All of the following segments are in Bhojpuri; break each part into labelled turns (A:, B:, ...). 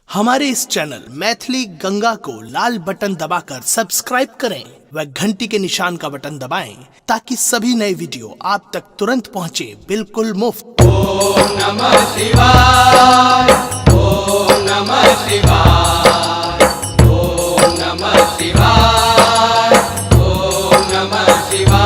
A: हमारे इस चैनल मैथिली गंगा को लाल बटन दबाकर सब्सक्राइब करें व घंटी के निशान का बटन दबाएं ताकि सभी नए वीडियो आप तक तुरंत पहुंचे बिल्कुल मुफ्त।
B: ओम नमः शिवाय, ओम नमः शिवाय, ओम नमः शिवाय, ओम नमः शिवाय।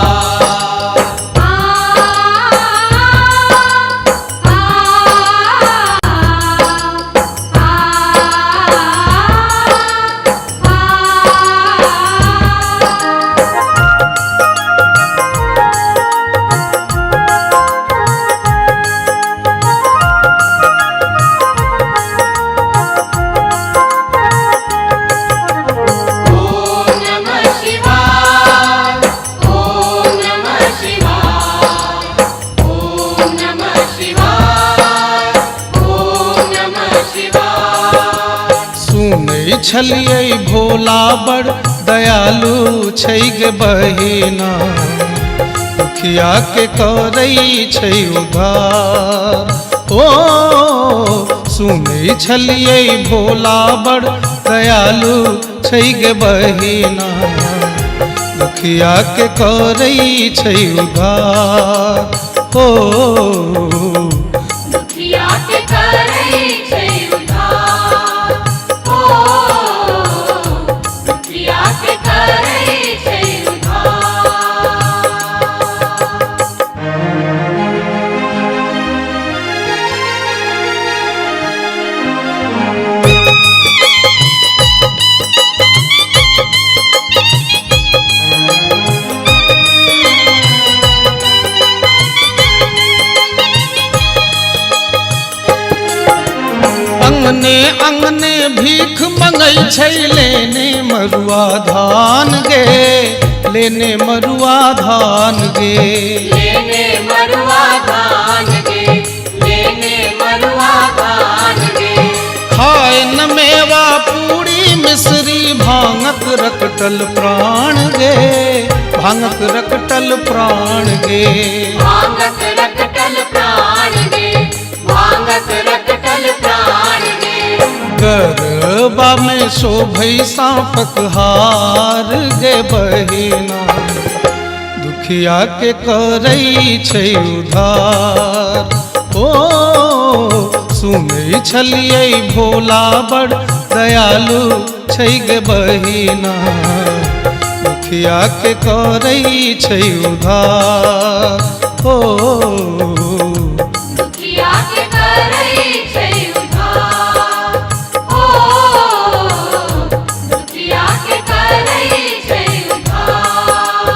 C: छलिए भोला बड़ दयालु छै गे बहिना, दुखिया के करई छै उद्धार। ओ सुनै छलिए भोला बड़ दयालु छै गे बहिना, दुखिया के करई छै उद्धार। ओ
D: दुखिया के करई छै उद्धार। दुखिया के करई छै उद्धार।
C: अंगने अंगने भीख मंगई छै लेने मरुआ धान गे, लेने मरुआ धान गे।
D: लेने मरुआ धान गे, लेने मरुआ धान गे।
C: खाए न मेवा पूरी मिश्री भांगक रकटल प्राण गे, भांगक रकटल प्राण गे।
D: भांगक रकटल प्राण गे, भांगक रकटल प्राण गे।
C: गरबा में शोभई सांपक हार गे बहिना, दुखिया के करई छै उद्धार। ओ सुनै छलिए भोला बड़ दयालु छै गे बहिना, दुखिया के करई छै उद्धार। ओ
D: दुखिया के करई छै उद्धार। दुखिया के करई छै उद्धार।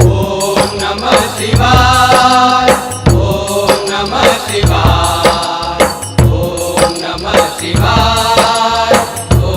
B: ओम नमः शिवाय, ओम नमः शिवाय, ओम नमः शिवाय, ओम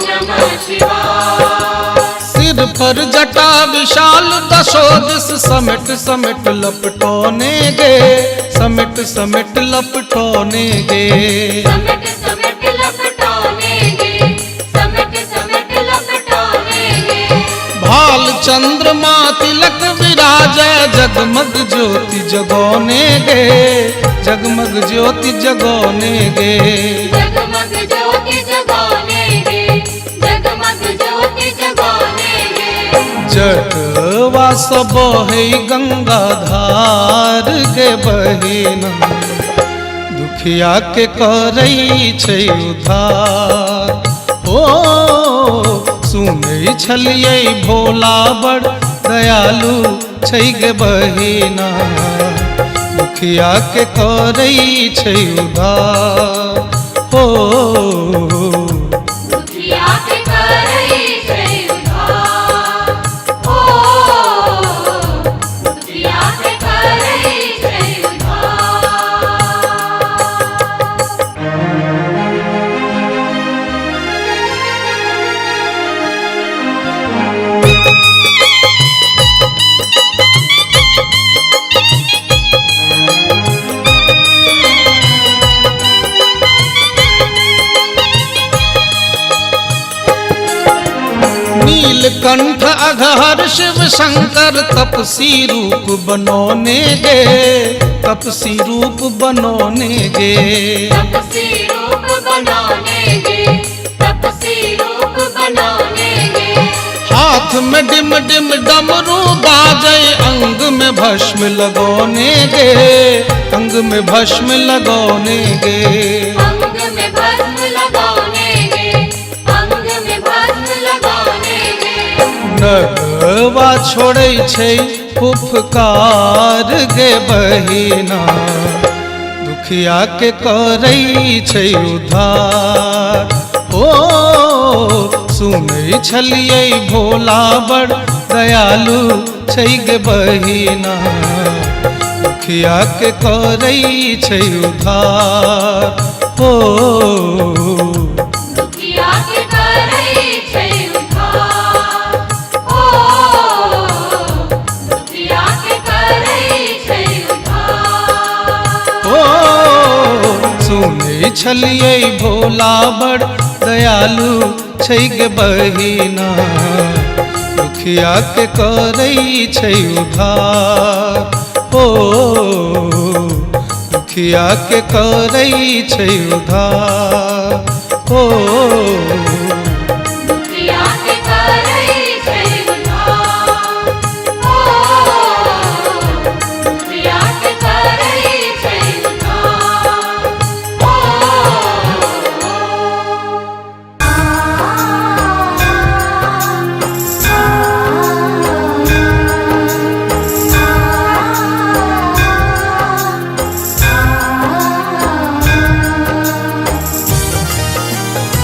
B: नमः शिवाय।
C: सिर पर जटा विशाल दशो दिस समेट समेट लपटोने गे, समेट समेट लपटोने गे।
D: समेट समेट लपटोने गे, समेट समेट लपटोने गे।
C: भाल चंद्रमा तिलक विराजय जगमग ज्योति जगोने गे, जगमग ज्योति जगोने गे।
D: जगमग ज्योति जगोने गे, जगमग ज्योति जगोने गे।
C: जटवा सब है गंगा धार गे बहिना, दुखिया के करई छै उद्धार। ओ सुनै छलिए भोला बड़ दयालु छै गे बहिना, दुखिया के करई छै उद्धार। ओ
D: दुखिया के करई छै उद्धार।
C: नीलकंठ अघहर शिव शंकर तपसी रूप बनोने गे, तपसी रूप बनोने गे।
D: तपसी रूप बनोने गे, तपसी रूप बनोने गे।
C: हाथ में डिम डिम डमरू बाजे, अंग में भस्म लगोने गे, अंग में भस्म लगोने गे।
D: अंग में भस्म लगोने गे, अंग में भस्म लगोने गे।
C: नरवा छोड़े छै फुफकार गे बहिना, दुखिया के करै छै उद्धार। ओ सुनै छलियै भोला बड़ दयालु छै गे बहिना, दुखिया के करै छै उद्धार। ओ
D: दुखिया के करै छै उद्धार। ओ दुखिया के करै छै उद्धार।
C: ओ सुनै छलियै भोला बड़ दयालु छै गे बहिना, दुखिया के करै छै उद्धार। ओ दुखिया के करै छै उद्धार। ओ
D: दुखिया के करै छै उद्धार। ओ दुखिया के करै छै उद्धार।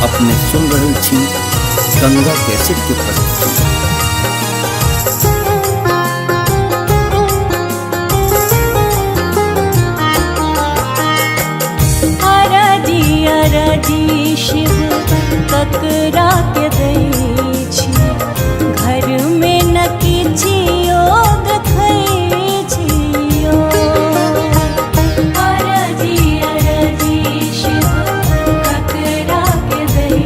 E: अपने सुन रहे छी गंगा कैसेट के प्रस्तुति।
F: अरजी अरजी शिव ककरा के दै छी, घर में न किछियो देखै छियो। अरजी अरजी शिव ककरा के दै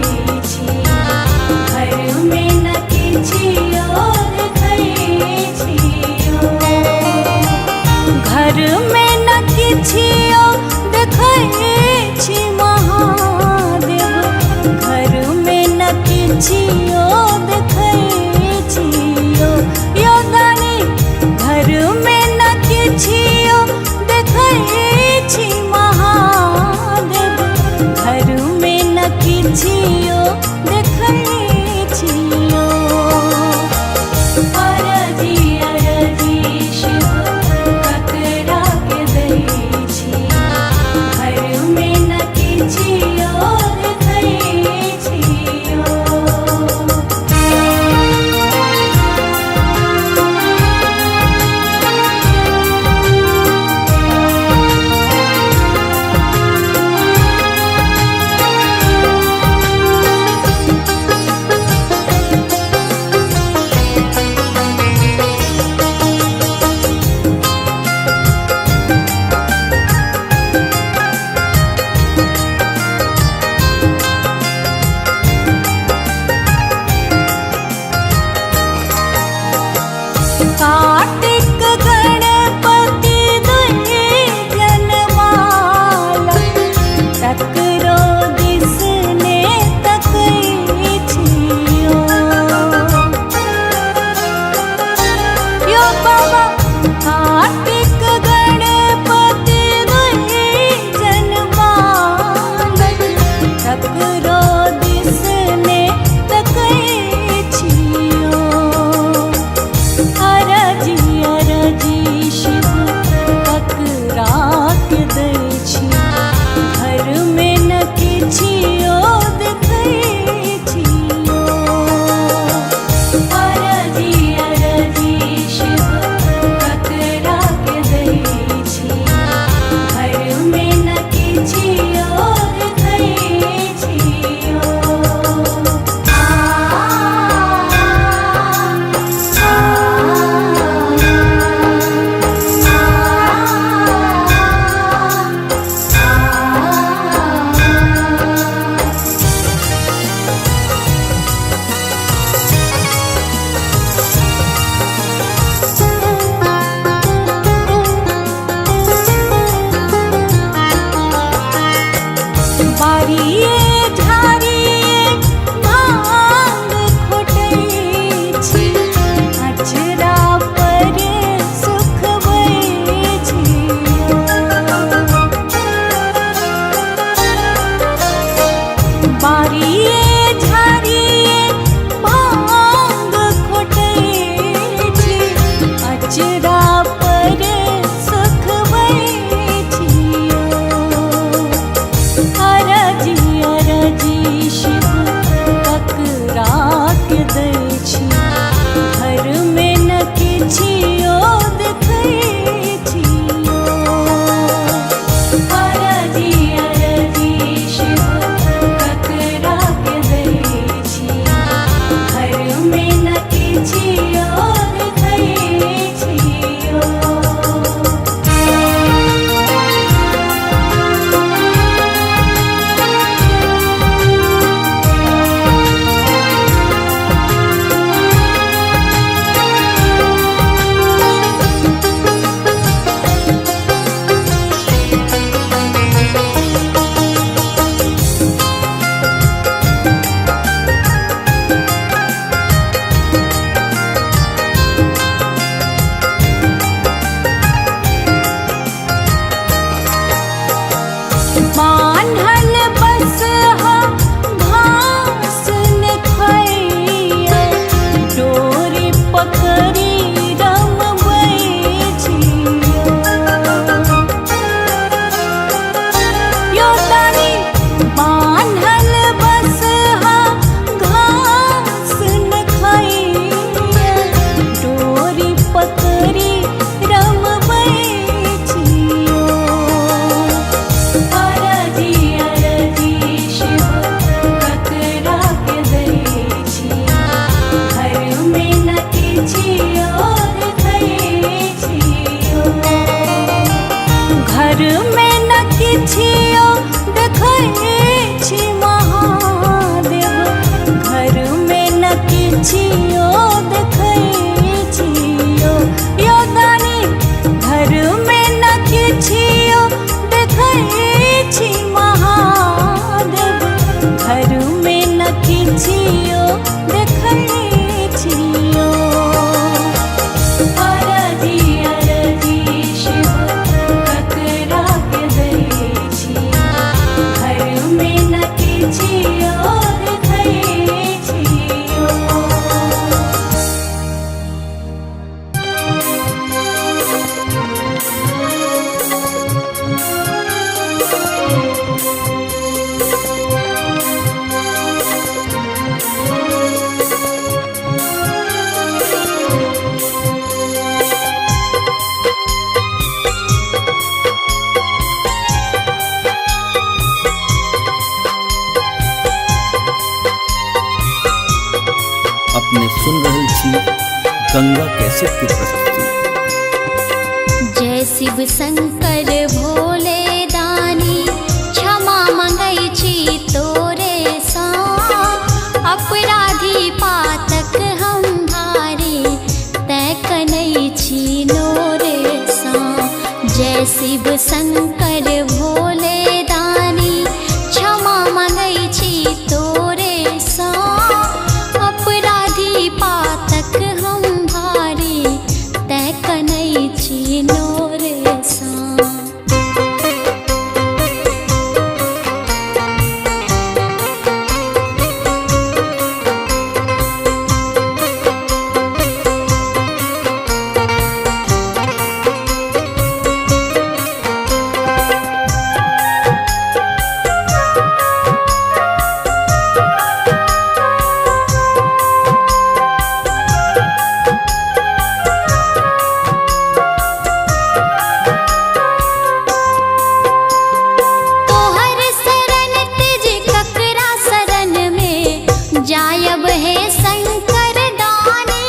F: छी, घर में न किछियो देखै छियो। घर में न किछियो देखै छी महादेव, घर में न किछियो देखै छियो। यो दानी घर में न किछियो देखै छी महादेव, घर में न किछियो देखै छियो। अरजी अरजी शिव ककरा के दै छी, घर में न किछियो देखै छियो। कार्तिक गणपति दुहि जनमाला, तकरो दिसने तकै छियो। यो बाबा कार्तिक गणपति दुहि जनमाला, तकरो दिसने तकै छियो। अरजी अरजी शिव ककरा के दै छी, घर में न किछियो देखै छियो। अरजी अरजी शिव ककरा
G: शिव शंकर भोले दानी क्षमा मंगै छी तोरे सा अपराधी पातक हम भारी तै कनै छी नोरे सा जय शिव शंकर भोले दानी क्षमा मंगै छी तोरे सा अपराधी पातक हम भारी तै कनै छी नोरे सा। जायब है शंकर दानी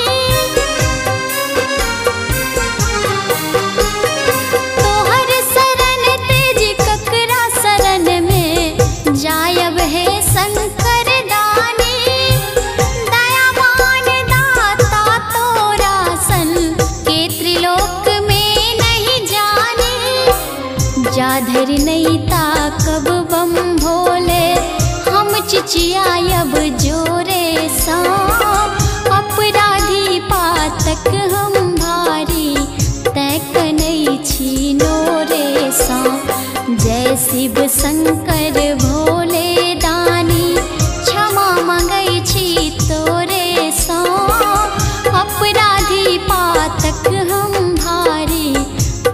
G: तोहर शरण तेज ककरा शरण में जायब है शंकर दानी दयावान दाता तोरा सन के त्रिलोक में नहीं जाने जाधर नहीं ताकब बम भोले हम चिचियायब जोरे सा अपराधी पातक हम भारी तै कनै छी नोरे सा जय शिव शंकर भोले दानी क्षमा मंगै छी तोरे सा अपराधी पातक हम भारी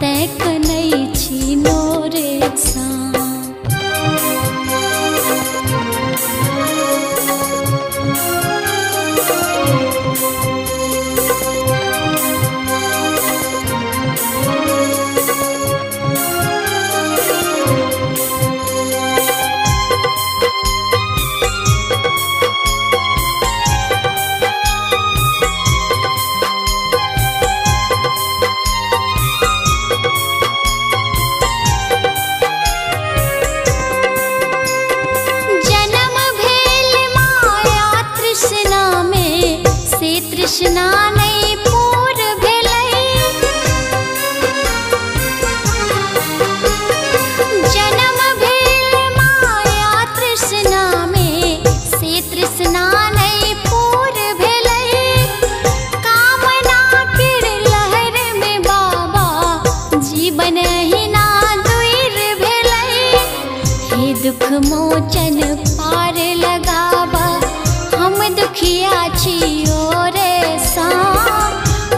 G: तै कनै छी नोरे सा। तृष्णा नहीं पूर भेलै जन्म भेल माया तृष्णा में से तृष्णा नहीं पूर भेलै कामना केर लहर में बाबा जीवन ही ना दूर भेलै हे दुख मोचन पार लगाबा हम दुखिया छियो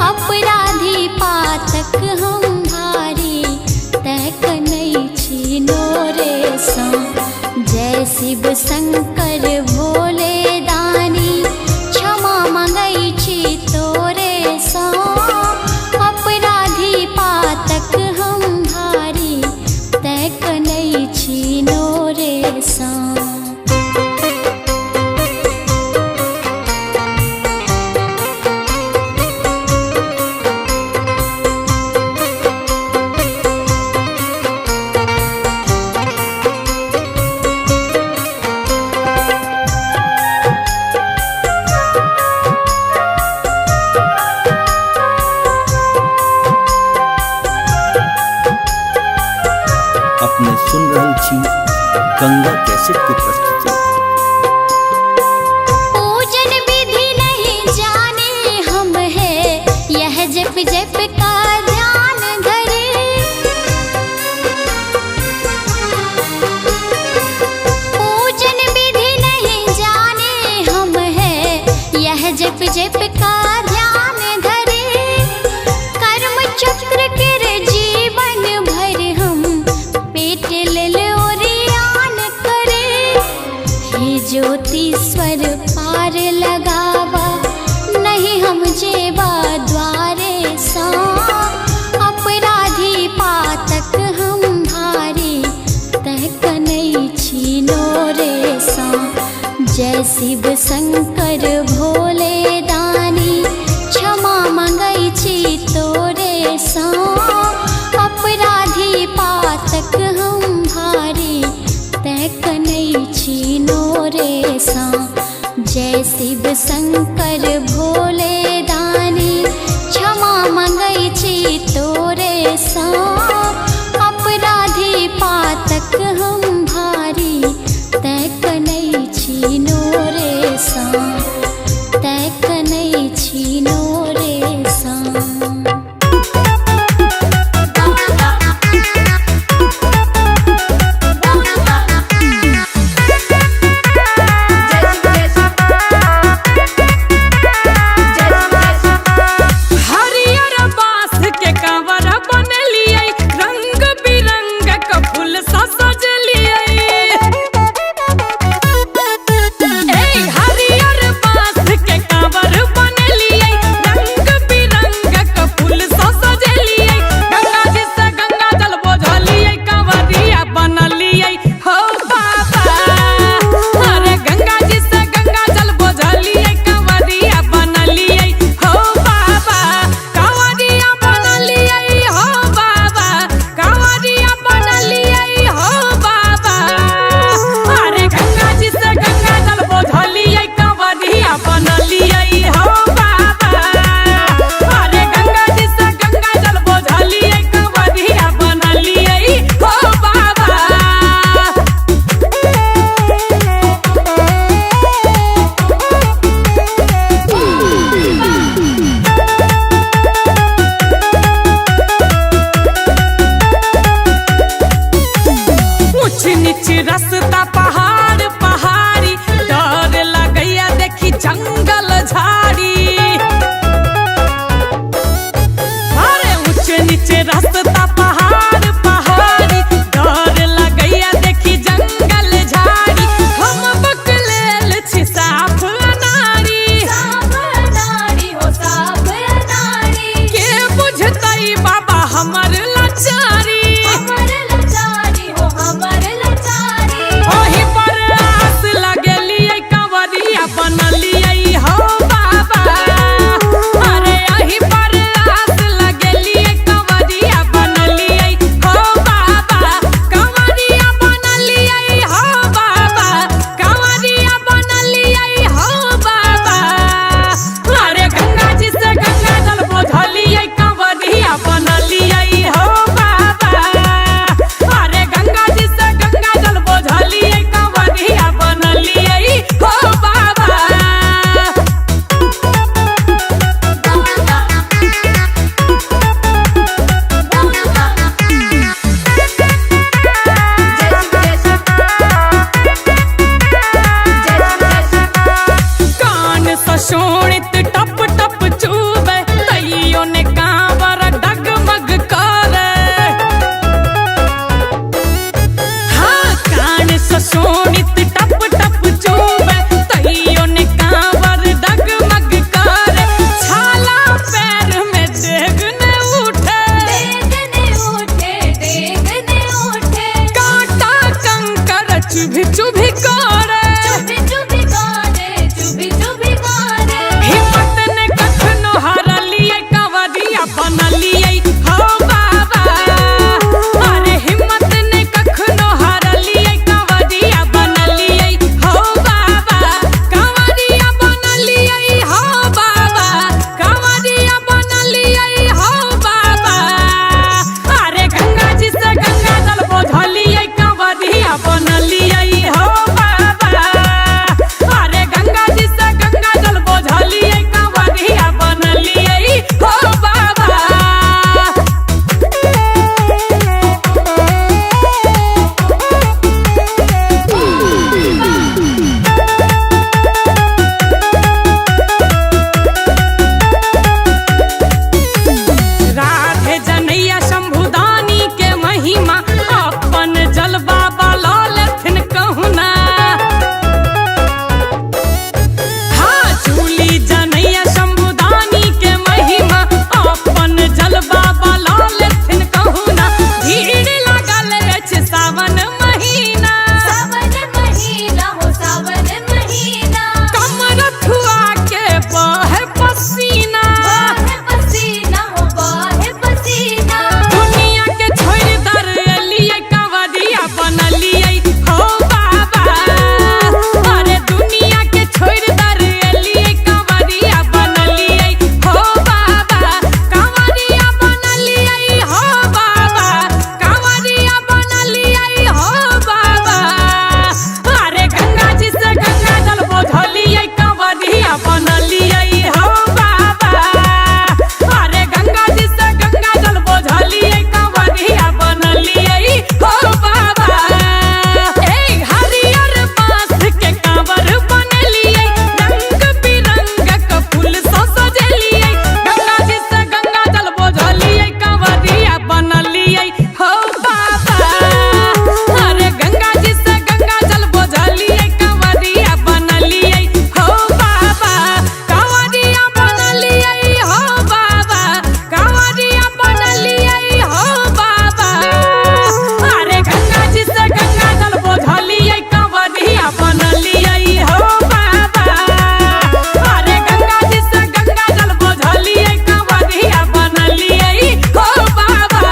G: अपराधी पातक हम भारी तै कनै छी नोरे सा जय शिव शंकर भोले दानी क्षमा मंगै छी तोरे सा अपराधी पातक हम भारी तै कनै छी नोरे सा।
E: अपने सुन रहल छी गंगा कैसेट की प्रस्तुति।
G: पूजन विधि नहीं जाने हम है यह जप जप का ध्यान धरे पूजन विधि नहीं जाने हम है यह जप जप का ध्यान धरे कर्म चक्र के जीवन भर हम पेट लेल ओरियान करे हे ज्योतिश्वर पार लगावा नहीं हम जेबा द्वारे सा अपराधी पातक हम भारी तै कनै छी नोरे सा जय शिव शंकर भोले दानी क्षमा मंगै छी तोरे सा अपराधी
H: बनलियै हो बाबा अरे हिम्मत ने कखनो हारलियै कंवरिया बनलियै हो बाबा कंवरिया बनलियै हो बाबा कंवरिया बनलियै हो बाबा अरे गंगा जी से गंगा जल बोझलियै कंवरिया बनलियै हो बाबा अरे गंगा जी से गंगा जल बोझलियै कंवरिया बनलियै हो बाबा राधे जनैया शंभुदानी के महिमा अपन जल बाबा लऽ लेथिन कहुना हाँ चूली जनैया शंभुदानी के महिमा अपन जल बाबा लऽ लेथिन कहुना भीड़ लागल अछि सावन महीना
D: हो सावन महीना
H: कमर थुआ के बहे पसीना
D: बाहे पसीना हो बाहे पसीना
H: दुनिया के छोड़ दर एलियै कंवरिया बनलियै हो बाबा अरे दुनिया के छोड़ दर एलियै कंवरिया बनलियै हो बाबा कंवरिया बनलियै हो बाबा कंवरिया बनलियै हो बाबा अरे गंगा जी से गंगा जल बोझलियै कंवरिया बनलियै हो बाबा अरे गंगा जी से गंगा जल बोझलियै कंवरिया बनलियै हो बाबा ए हरियर बाँस के कांवर बनलियै रंग बिरंगक फूल सँ सजेलियै गंगा जी से गंगा जल बोझलियै कंवरिया बनलियै हो बाबा अरे गंगा जी से गंगा जल बोझलियै कंवरिया बनलियै हो बाबा कंवरिया बनलियै हो बाबा कंवरिया बनलियै हो बाबा अरे गंगा जी से गंगा जल बोझलियै कंवरिया बनलियै हो बाबा अरे गंगा जी से गंगा जल बोझलियै कंवरिया बनलियै हो बाबा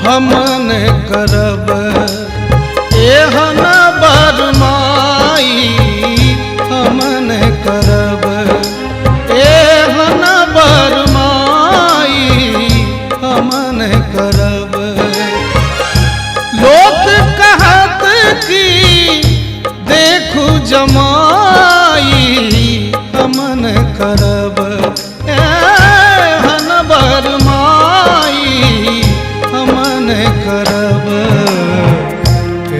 C: हमन करब एहन बरमाई हमन करब एहन बरमाई हमन करब लोक कहत की देखू जमाई हमन करब एहन बरमाई हमन करब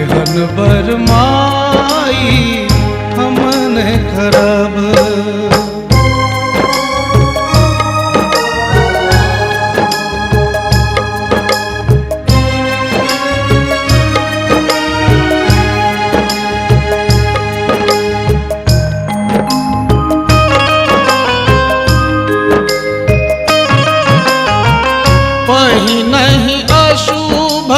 C: एहन बरमाई हमन करब पहिनहि अशुभ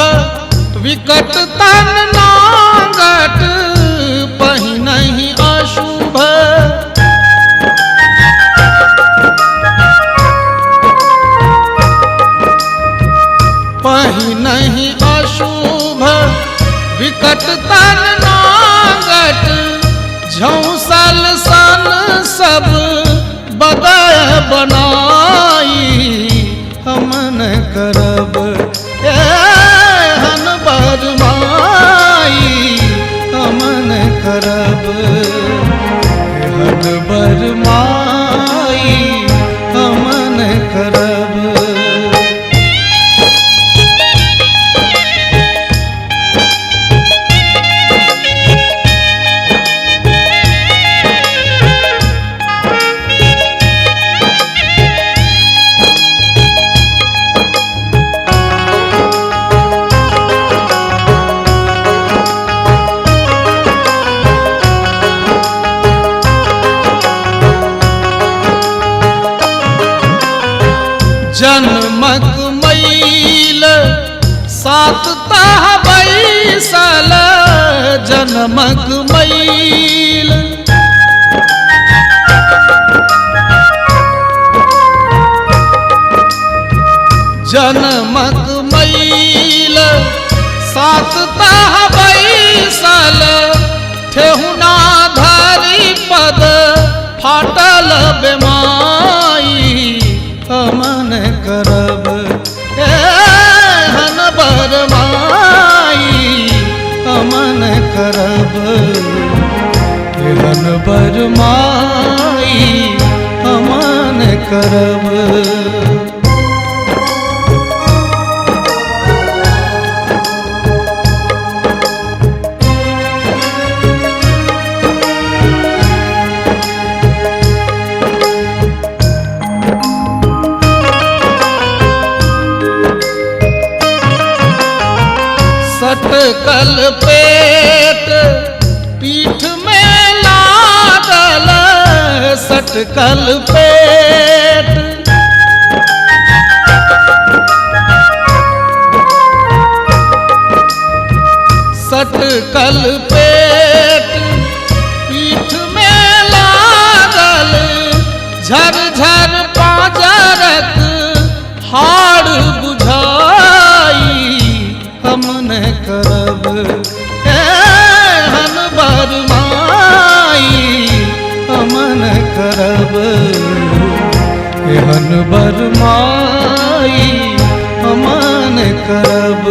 C: विकट तन नागट पहिनहि अशुभ पहिनहि अशुभ विकट तन नागट झौसल सन सब बदय बनाई हमन करब एहन बरमाई जन्मक मैल सात ताह बैसल जन्मक मैल जन्मक मैल सात ताह बैसल ठेहुना धरी पद फाटल बेमाई अमन करब एहन बरमाई अमन करब एहन बरमाई अमन करब। सटकल पेट पीठ में लागल सटकल पेट सटकल पेट पीठ में लागल झरझर पाजरक हाड़ बुझाई हमन करब एहन बरमाई हमन करब एहन बरमाई हमन करब।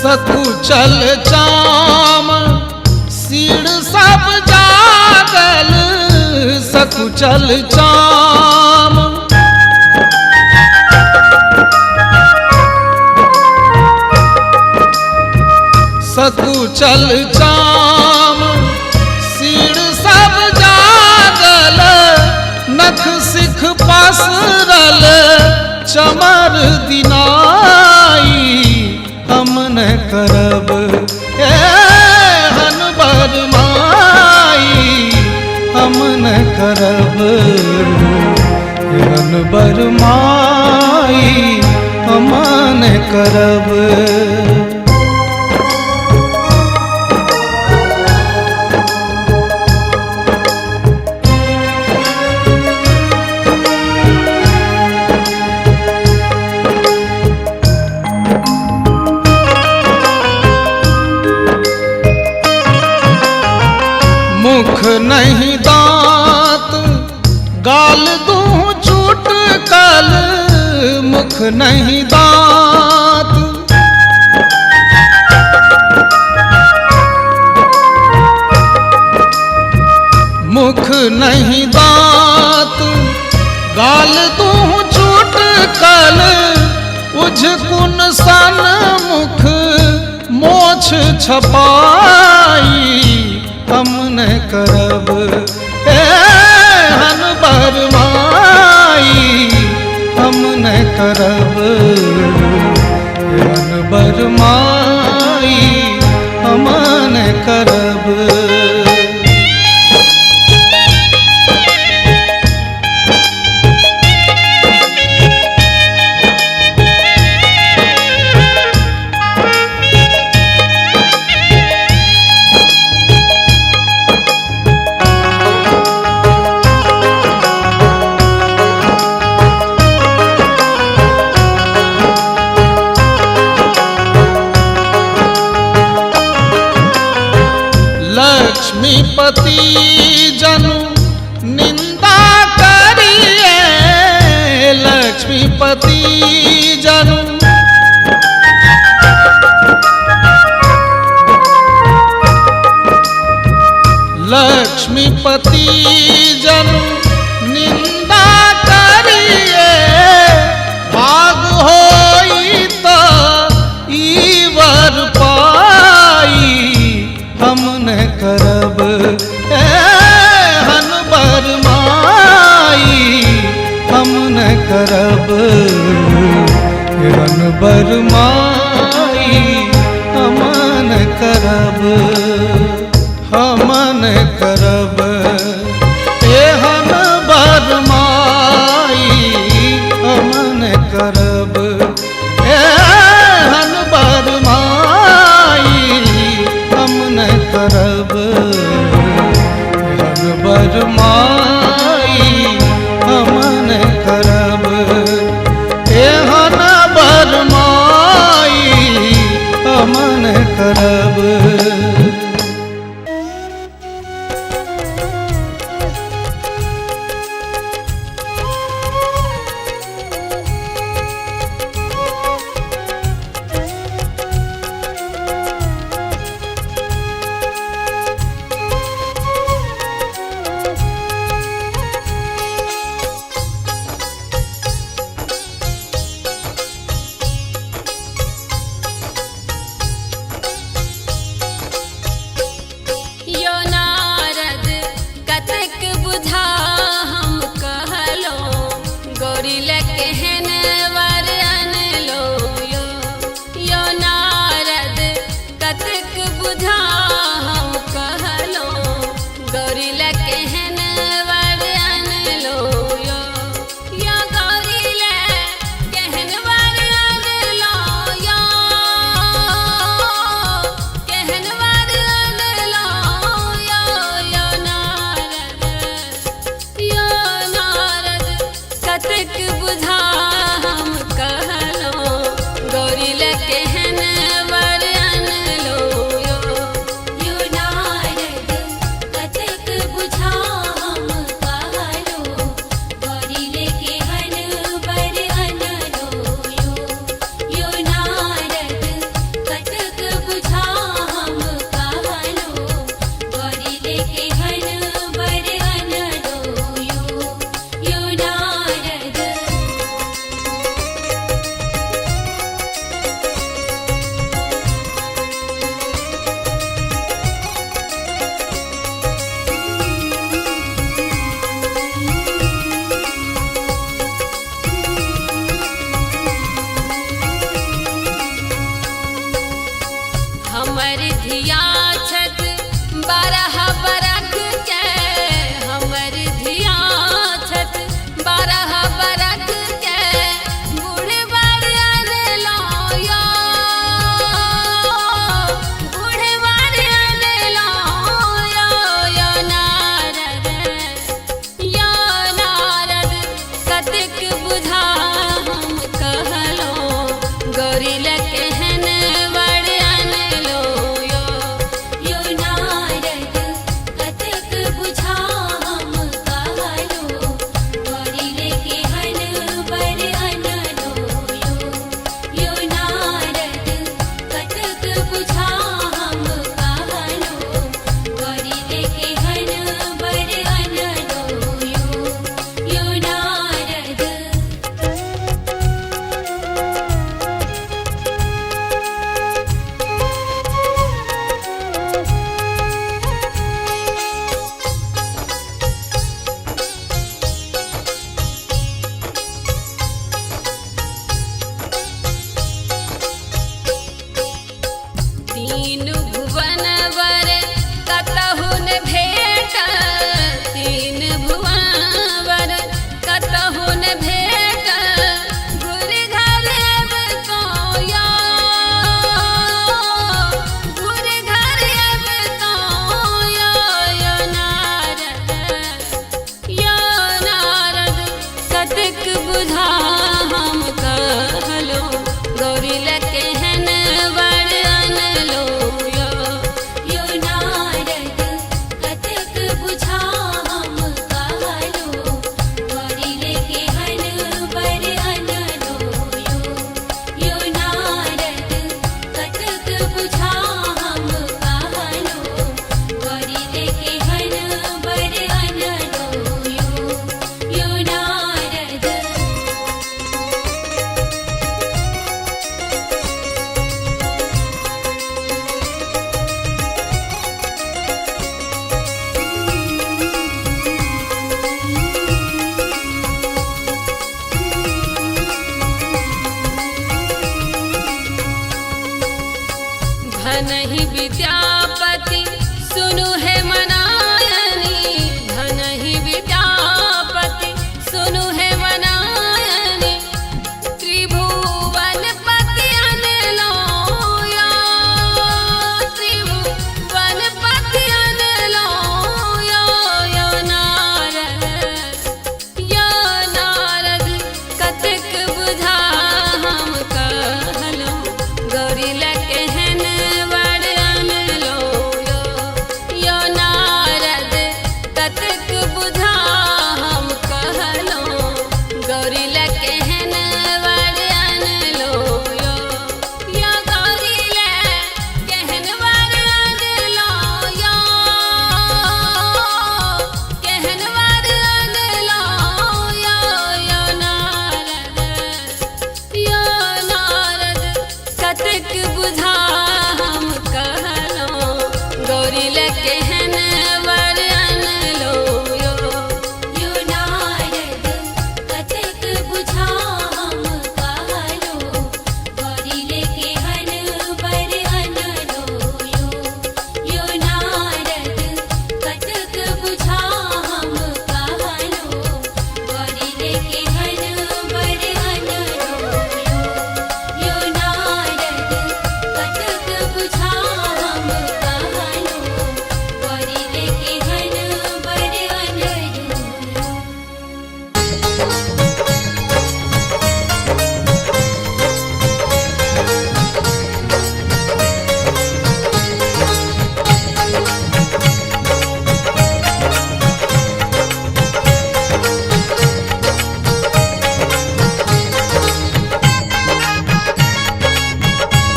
C: सकुचल चाम सीड़ सब जागल सकुचल चाम सकुचल चाम सीड़ सब जागल नख सिख पसरल चमर दिनाई हमन करब एहन बरमाई हमन करब एहन बरमाई हमन करब। मुख नहीं दांत गाल दूं चुटकल मुख नहीं दांत मुख नहीं दांत गाल दूं चुटकल उझकुन सन मुख मोछ छपाई हमन करब एहन बरमाई हमन करब एहन बरमाई हमन करब। लक्ष्मीपति जनु निंदा करिए लक्ष्मीपति जनु लक्ष्मीपति जनु निंदा करिए भाग हो करब एहन बरमाई हमन करब हमन करब एहन बरमाई हमन करब एहन बरमाई हमन करब एहन बरमाई हमन करब एहन बरमाई
H: विद्यापति सुनु है मनायनी, धन ही विद्यापति सुनु है मनायनी, त्रिभुवन पति अनलो या, त्रिभुवन पति अनलो या, यो नारद कतक बुझा हम कहलो, गौरी लकहन बड़ अनलो यो नारद कतक बुझा हम कहलो, गौरी लकहन बड़ अनलो यो गौरी लकहन बड़ अनलो यो, कहन बड़ अनलो यो नारद कतक बुझा हम कहलो, गौरी लकहन बड़ अनलो यो नारद कतक बुझा हम कहलो, गौरी लकहन बड़ अनलो यो नारद कतक बुझा हम कहलो, गौरी लकहन बड़ अनलो यो नारद कतक बुझा हम कहलो, गौरी लकहन बड़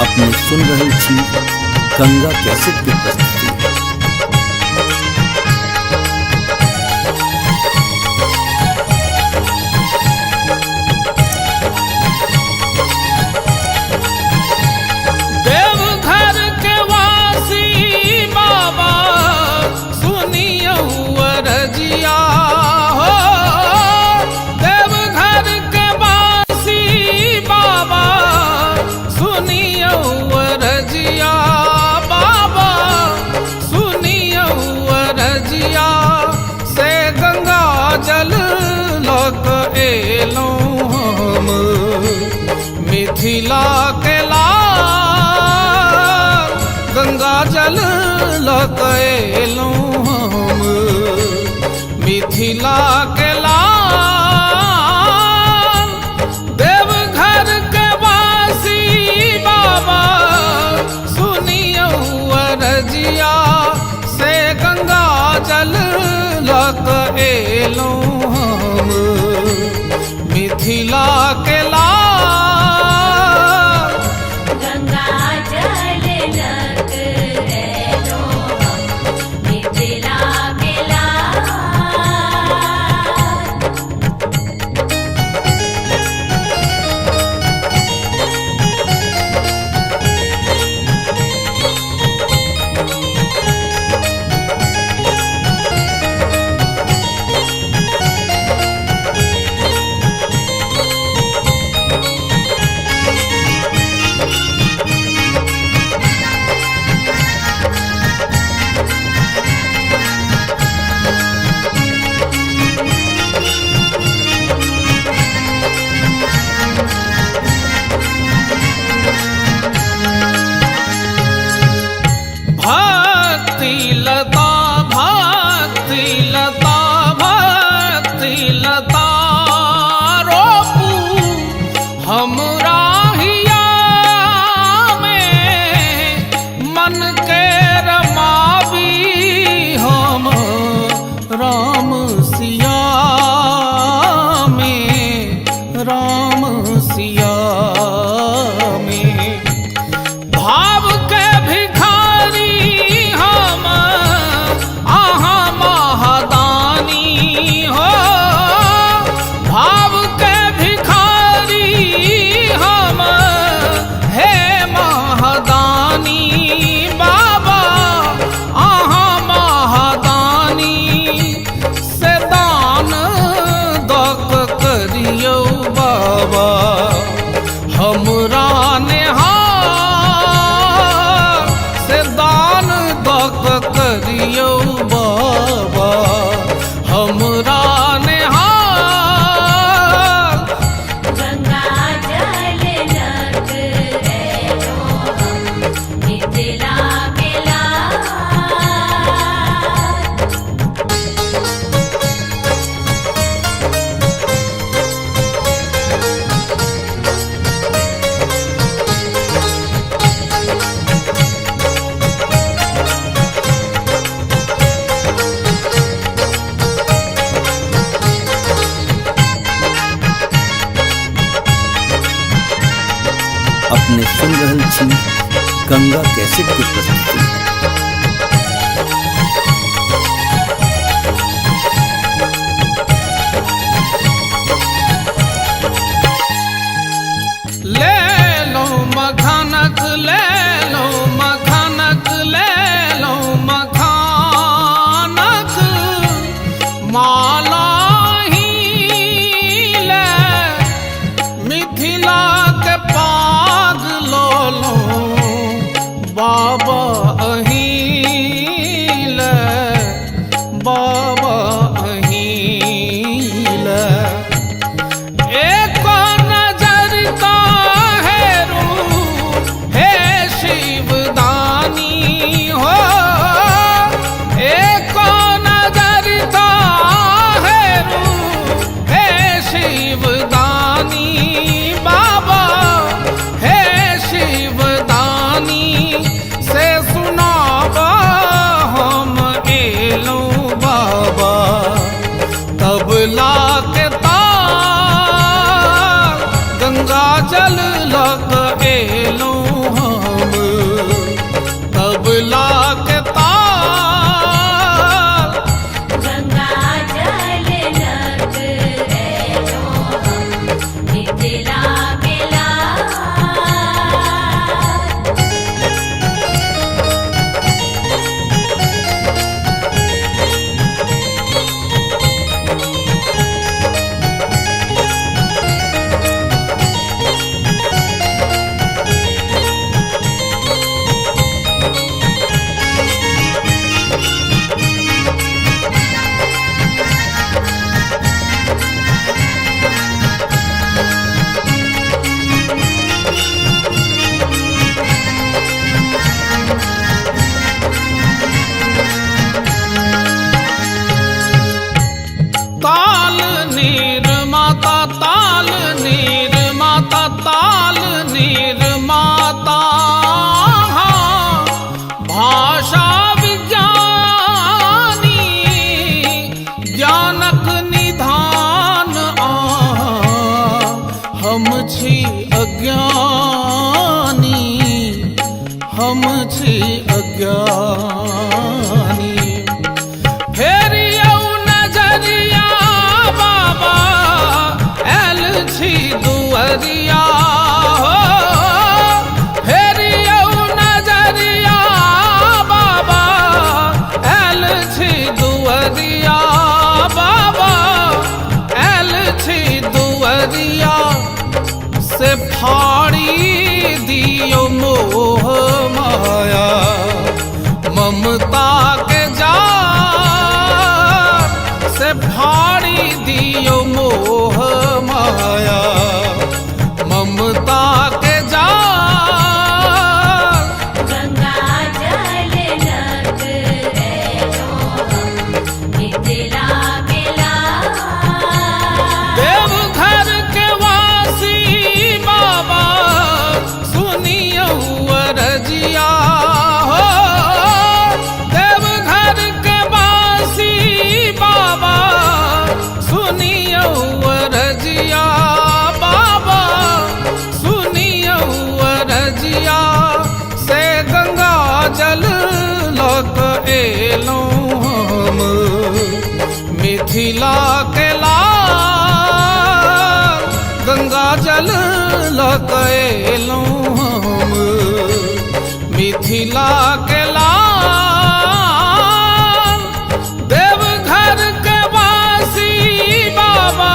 E: अपने सुन रहल छी गंगा कैसेट की प्रस्तुति।
C: देवघर के वासी बाबा सुनियो अरजिया हो, देवघर के वासी बाबा सुनियो अरजिया, बाबा सुनियो अरजिया, से गंगा जल लक एलो हम, मिथिला के लाल गंगा जल लक एलो हम, मिथिला के लाल, देवघर के वासी बाबा सुनियो अरजिया, से गंगा जल लक एलो हम, मिथिला के लाल,
F: गंगा जल लग एलो मिथिला के लाल।
E: अपने सुन रहल छी गंगा कैसेट की प्रस्तुति।
C: ले लो मखानक, ले लो मखानक, ले लो मखानक, माला ही ले मिथिला के पाग लो लो बाबा अहीं ले, बाबा अहीं ले। एक नजर का है रू है शिवदानी हो, एक नजर का है रू है शिवदानी, बाबा है शिवदानी से सुनावा हम एलो बाबा, तबला के गंगा जल लग एलो हम, तबला के ताल
F: गंगा जल लग एलो हम, मिथिला के लाल।
C: ताल नीर माता, ताल नीर माता, ताल नीर माता, हाँ, भाषा विज्ञानी ज्ञानक निधान हम छी अज्ञानी, हम छी अज्ञानी। फेर यौ नजरिया बाबा एल छी दुअरिया हो, फेर यौ नजरिया बाबा एल छी दुअरिया, बाबा एल छी दुअरिया से फाड़ी दियो मोह माया, ममता के जाल से फाड़ी दियो मोह माया, ममता के जाल
F: गंगा जल लग एलो हम, मिथिला के लाल।
C: देवघर के वासी बाबा सुनियो अरजिया हो, देवघर के वासी बाबा सुनियो अरजिया, बाबा सुनियो अरजिया से गंगा जल लग एलो हम, मिथिला के लाल, गंगा जल लग एलो हम, मिथिला के लाल। देवघर के वासी बाबा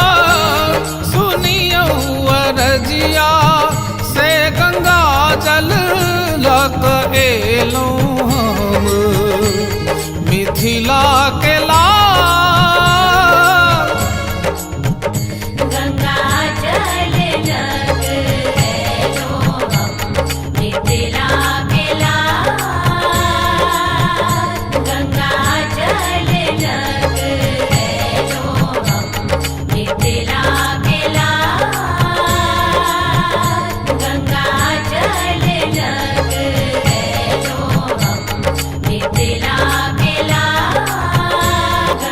C: सुनियो अरजिया से गंगा जल लग एलो हम, मिथिला के लाल।
F: गंगा जल लग एलो हम, मिथिला के लाल। गंगा जल लग एलो हम, मिथिला के लाल। गंगा जल लग एलो हम, मिथिला के लाल।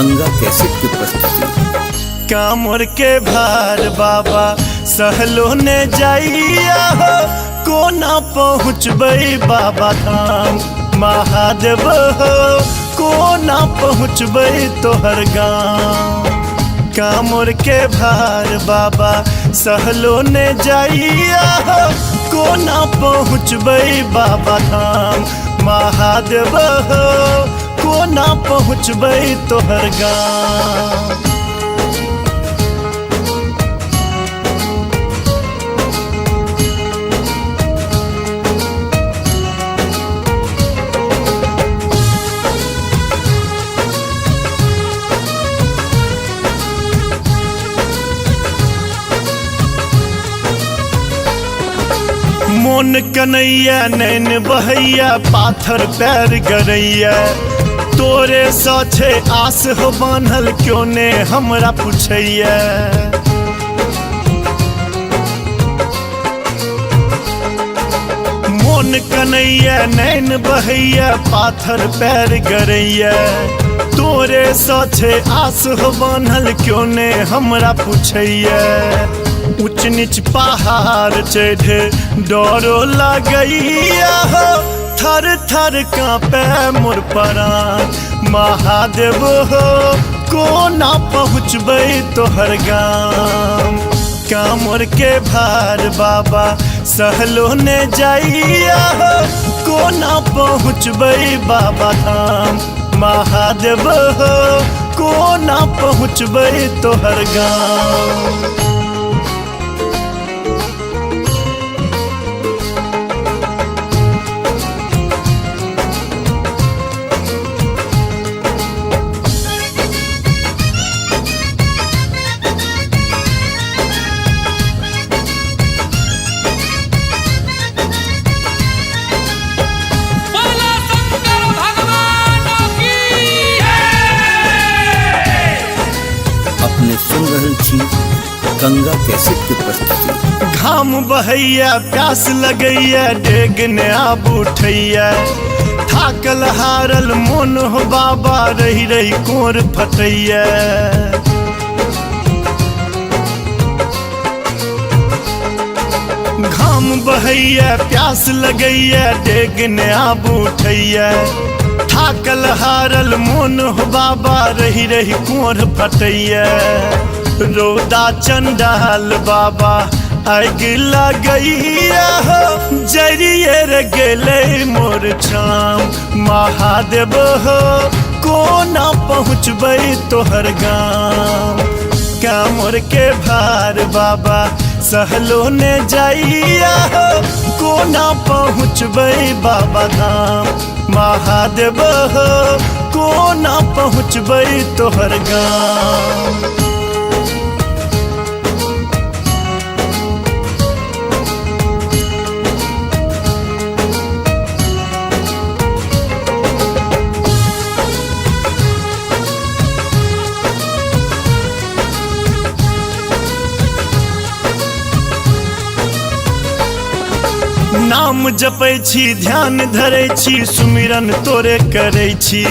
E: गंगा कैसेट की प्रस्तुति।
I: कामर के भार बाबा सहलो ने जाइया हो, कोना पहुँचबै बाबा धाम महादेव हो, कोना पहुँचबै तोहर गाँव। कामर के भार बाबा सहलो ने जाइया हो, कोना पहुँचबै बाबा धाम महादेव हो, कोना पहुँचबै तोहर गाँव। मोन कन्हैया नैन बहैया पाथर पैर गरैया, तोरे साथे आस हो बान्हल क्यों ने हमरा पूछैया। मोन कन्हैया नैन बहैया पाथर पैर गरैया, तोरे साथे आस हो बान्हल क्यों ने हमरा पूछैया। ऊंच नीच पहाड़ चढ़े डरो लगैया हो, थर थर कांपे मोर प्राण महादेव हो, कोना पहुँचबै तोहर गाँव। कामर के भार बाबा सहलो ने जाइया हो, कोना पहुँचबै बाबा धाम महादेव हो, कोना पहुँचबै तोहर गाँव।
E: अपने सुन रहल छी गंगा कैसेट की प्रस्तुति।
I: घाम बहैया प्यास लगैया डेग ने आब उठैया, थाकल हारल मोन हो बाबा रही रही कोर फटैया। घाम बहैया प्यास लगैया डेग ने आब उठैया, थाकल हारल मोन हो बाबा रही रही कोर फटैया। रोदा चंडाल बाबा आग लगैया हो, जरिए रे गेलै मोर छाम महादेव हो, कोना पहुँचबै तोहर गाँव। कामर के भार बाबा सहलो ने जाइया हो, कोना पहुँचबै बाबा धाम महादेव हो, कोना पहुँचबै तोहर गाँव। नाम जपै छी ध्यान धरै छी, सुमिरन तोरे करै छी।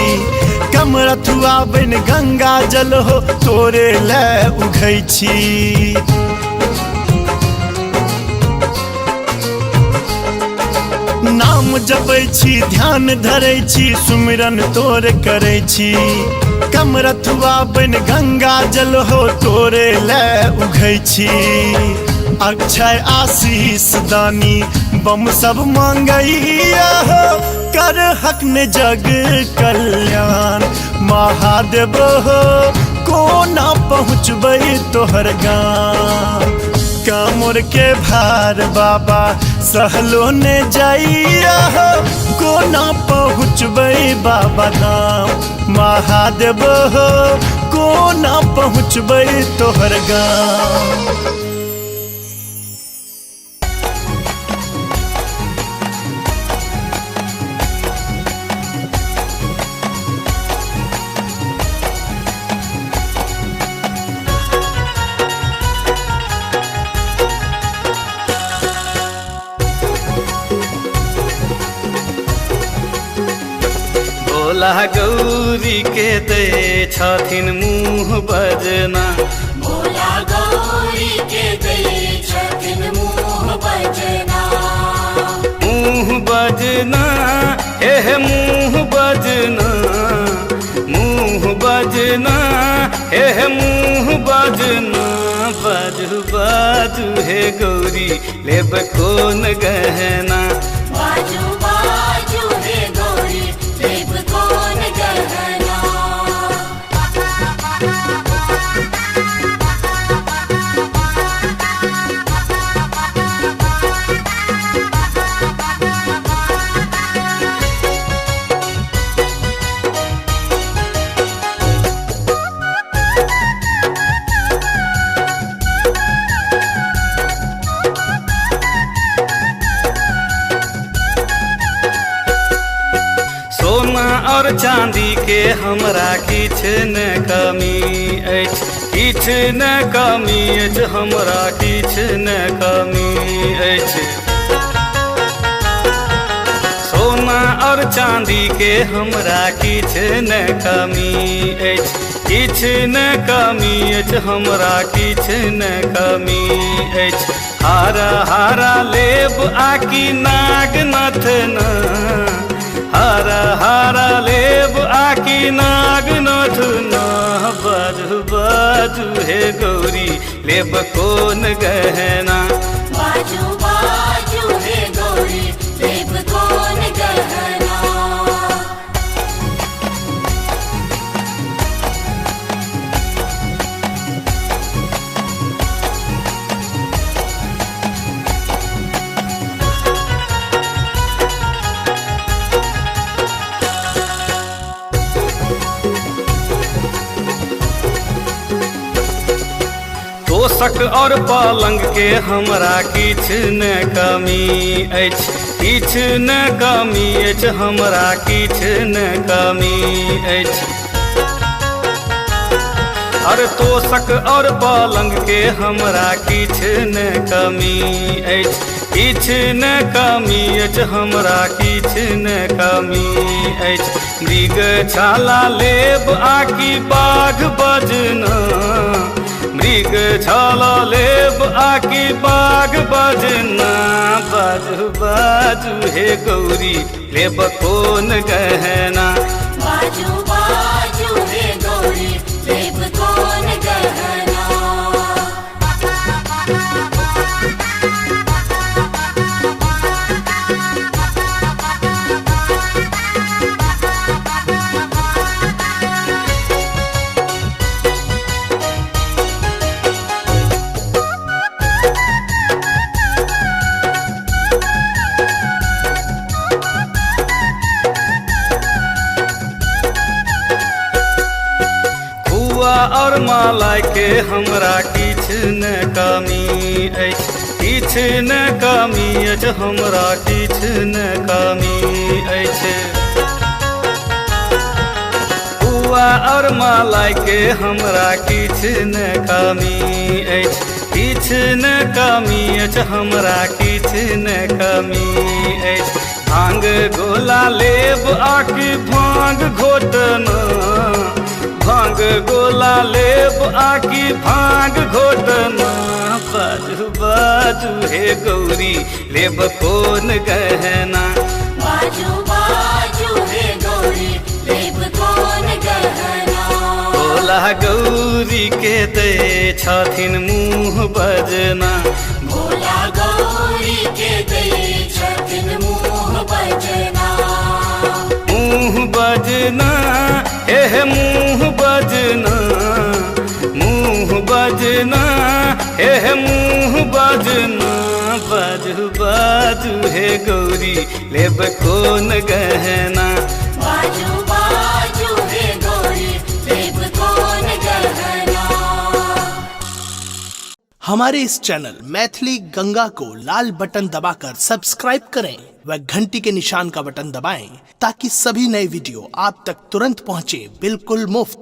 I: कमरथुआ बन गंगा जल हो, तोरे लै उघै छी। नाम जपै छी ध्यान धरै छी, सुमिरन तोरे करै छी। कमरथुआ बन गंगा जल हो, तोरे लै उघै छी। अक्षय आशीष दानी बम सब मांगैया हो, कर हक ने जग कल्याण महादेव हो, कोना पहुँचबै तोहर गाँव। कामर के भार बाबा सहलो ने जाइया हो, कोना पहुँचबै बाबा धाम महादेव हो, कोना पहुँचबै तोहर गाँव।
C: भोला गौरी के दे छथिन मुँह बजना,
D: भोला गौरी के दे छथिन मुँह बजना,
C: मुँह बजना हे मुँह बजना, मुँह बजना हे मुँह बजना, बाजू बाजू हे गौरी लेब कौन गहना,
D: बाजू बाजू हे गौरी लेब कौन गहना।
C: सोना और चांदी के हमरा किछ न कमी अछि, किछ न कमी अछि, हमरा किछ न कमी अछि। सोना और चांदी के हमरा किछ न कमी अछि, किछ न कमी अछि, हमरा किछ न कमी अछि। हारा हारा लेब आकि नाग नथना, हारा हारा लेब आकि नाग नथना, बाजू बाजू हे गौरी लेब कौन गहना,
D: बाजू बाजू हे गौरी लेब कौन गहना।
C: तोशक और पलंग के हमरा किछ न कमी अछि, किछ न कमी अछि, हमरा किछ न कमी अछि। अरे तोशक और पलंग के हमरा किछ न कमी अछि, किछ न कमी अछि, हमरा किछ न कमी अछि। मृग छाला लेब आकि बाघ बजना, मृग छाला लेब आकि बाघ बजना, बाजू बाजू हे गौरी लेब कौन गहना,
D: बाजू बाजू हे गौरी लेब कौन गहना।
C: और मालाई के हमरा किछ न कमी अछि, किछ न कमी अछि, हमरा किछ न कमी अछि। पुआ और मालाई के हमरा किछ न कमी अछि, किछ न कमी अछि, हमरा किछ न कमी अछि। भांग गोला लेब आकि भांग घोटना, भांग गोला लेब आकि भांग घोटना, बाजू बाजू हे गौरी लेब कौन गहना,
D: बाजू बाजू हे गौरी लेब कौन गहना।
C: भोला गौरी के दे छथिन मुँह बजना,
D: भोला गौरी के दे छथिन मुँह बजना,
C: मुँह बजना हे मुँह बजना, मुँह बजना हे मुँह बजना, बाजू बाजू हे गौरी लेब कौन गहना,
D: बाजू बाजू हे गौरी लेब कौन गहना।
A: हमारे इस चैनल मैथिली गंगा को लाल बटन दबाकर सब्सक्राइब करें व घंटी के निशान का बटन दबाएं ताकि सभी नए वीडियो आप तक तुरंत पहुंचे बिल्कुल मुफ्त।